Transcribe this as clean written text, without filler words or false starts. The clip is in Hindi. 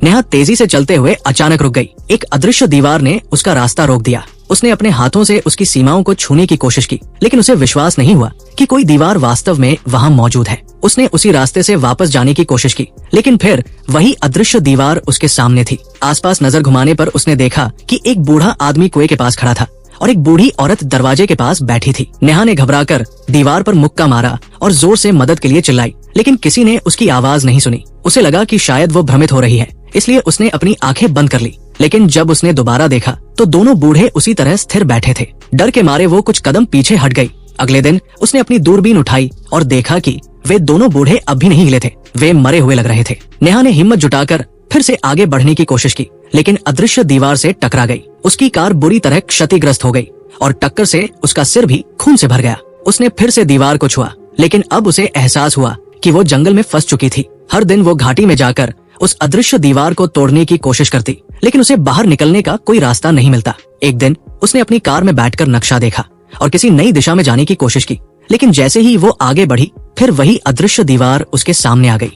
नेहा तेजी से चलते हुए अचानक रुक गई। एक अदृश्य दीवार ने उसका रास्ता रोक दिया। उसने अपने हाथों से उसकी सीमाओं को छूने की कोशिश की, लेकिन उसे विश्वास नहीं हुआ कि कोई दीवार वास्तव में वहाँ मौजूद है। उसने उसी रास्ते से वापस जाने की कोशिश की, लेकिन फिर वही अदृश्य दीवार उसके सामने थी। आसपास नजर घुमाने पर उसने देखा कि एक बूढ़ा आदमी कुएं के पास खड़ा था और एक बूढ़ी औरत दरवाजे के पास बैठी थी। नेहा ने घबराकर दीवार पर मुक्का मारा और जोर से मदद के लिए चिल्लाई, लेकिन किसी ने उसकी आवाज नहीं सुनी। उसे लगा कि शायद वो भ्रमित हो रही है, इसलिए उसने अपनी आंखें बंद कर ली। लेकिन जब उसने दोबारा देखा तो दोनों बूढ़े उसी तरह स्थिर बैठे थे। डर के मारे वो कुछ कदम पीछे हट गई। अगले दिन उसने अपनी दूरबीन उठाई और देखा कि वे दोनों बूढ़े अब भी नहीं हिले थे। वे मरे हुए लग रहे थे। नेहा ने हिम्मत जुटाकर फिर से आगे बढ़ने की कोशिश की, लेकिन अदृश्य दीवार से टकरा गई। उसकी कार बुरी तरह क्षतिग्रस्त हो गई और टक्कर से उसका सिर भी खून से भर गया। उसने फिर से दीवार को छुआ, लेकिन अब उसे एहसास हुआ कि वो जंगल में फंस चुकी थी। हर दिन वो घाटी में जाकर उस अदृश्य दीवार को तोड़ने की कोशिश करती, लेकिन उसे बाहर निकलने का कोई रास्ता नहीं मिलता। एक दिन उसने अपनी कार में बैठकर नक्शा देखा और किसी नई दिशा में जाने की कोशिश की, लेकिन जैसे ही वो आगे बढ़ी, फिर वही अदृश्य दीवार उसके सामने आ गई।